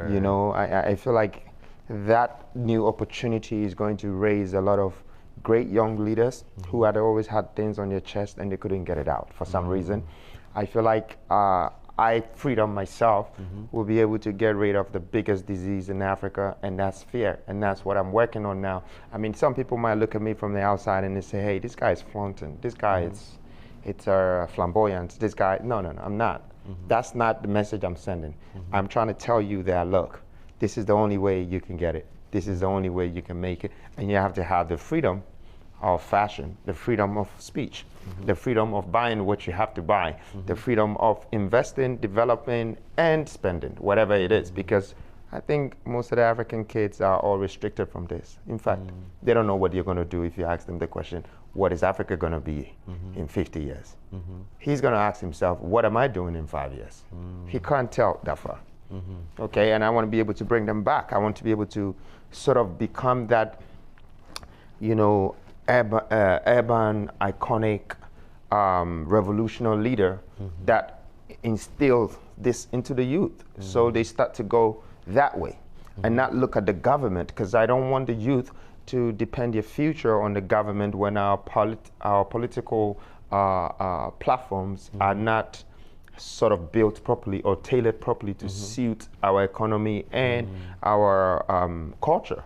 You know, I feel like that new opportunity is going to raise a lot of great young leaders who had always had things on their chest and they couldn't get it out for some reason. I feel like I, freedom myself, will be able to get rid of the biggest disease in Africa, and that's fear. And that's what I'm working on now. I mean, some people might look at me from the outside and they say, hey, this guy is flaunting. This guy is, it's flamboyant. This guy, no, I'm not. That's not the message I'm sending. I'm trying to tell you that, look, this is the only way you can get it. This is the only way you can make it. And you have to have the freedom of fashion, the freedom of speech, the freedom of buying what you have to buy, the freedom of investing, developing, and spending, whatever it is. Because I think most of the African kids are all restricted from this. In fact, they don't know what you're going to do if you ask them the question, what is Africa going to be in 50 years? He's going to ask himself, what am I doing in 5 years? He can't tell that far. Okay, and I want to be able to bring them back. I want to be able to sort of become that, you know, urban, iconic, revolutionary leader that instills this into the youth. So they start to go that way and not look at the government, because I don't want the youth to depend their future on the government when our political platforms are not sort of built properly or tailored properly to suit our economy and our culture.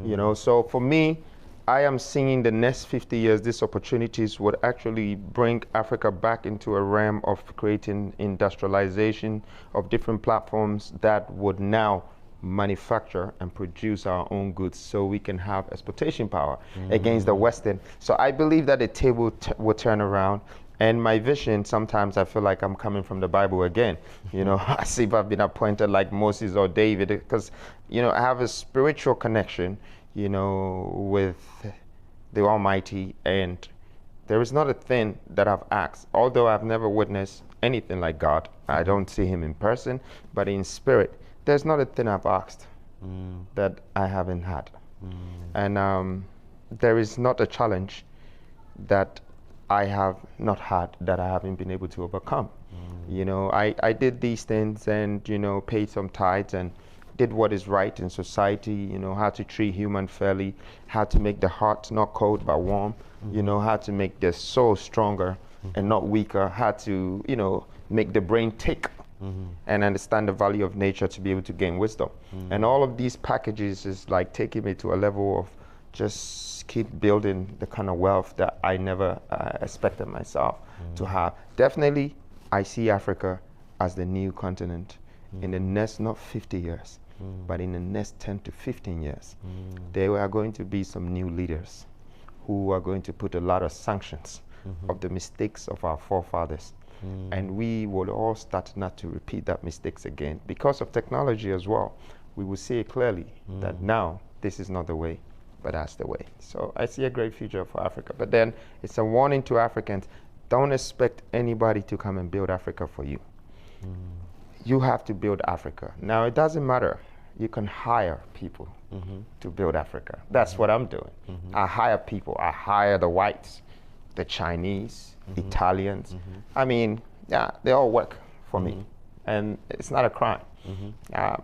You know, so for me, I am seeing the next 50 years, these opportunities would actually bring Africa back into a realm of creating industrialization of different platforms that would now manufacture and produce our own goods so we can have exportation power against the Western. So I believe that the table will turn around. And my vision, sometimes I feel like I'm coming from the Bible again. You know, as if I've been appointed like Moses or David, because, you know, I have a spiritual connection, you know, with the Almighty, and there is not a thing that I've asked, although I've never witnessed anything like God. I don't see him in person, but in spirit, there's not a thing I've asked that I haven't had. And there is not a challenge that I have not had that I haven't been able to overcome. You know, I did these things and, you know, paid some tithes and did what is right in society, you know, how to treat human fairly, how to make the heart not cold but warm, you know, how to make the soul stronger and not weaker, how to, you know, make the brain tick and understand the value of nature to be able to gain wisdom. And all of these packages is like taking me to a level of just keep building the kind of wealth that I never expected myself to have. Definitely, I see Africa as the new continent in the next, not 50 years, but in the next 10 to 15 years. There are going to be some new leaders who are going to put a lot of sanctions of the mistakes of our forefathers. And we will all start not to repeat that mistakes again. Because of technology as well, we will see clearly that now this is not the way, but that's the way. So I see a great future for Africa. But then it's a warning to Africans, don't expect anybody to come and build Africa for you. You have to build Africa. Now, it doesn't matter. You can hire people to build Africa. That's what I'm doing. I hire people. I hire the whites, the Chinese, Italians. I mean, yeah, they all work for me. And it's not a crime.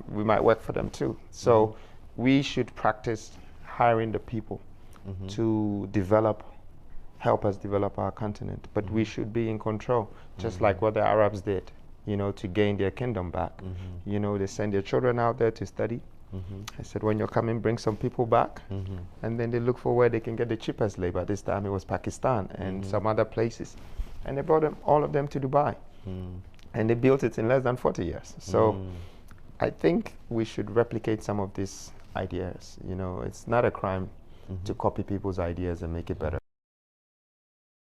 We might work for them too. So we should practice hiring the people to develop, help us develop our continent. But we should be in control, just like what the Arabs did, you know, to gain their kingdom back. You know, they send their children out there to study. I said, when you're coming, bring some people back. And then they look for where they can get the cheapest labor. This time it was Pakistan and some other places. And they brought them, all of them, to Dubai. And they built it in less than 40 years. So I think we should replicate some of these ideas. You know, it's not a crime to copy people's ideas and make it better.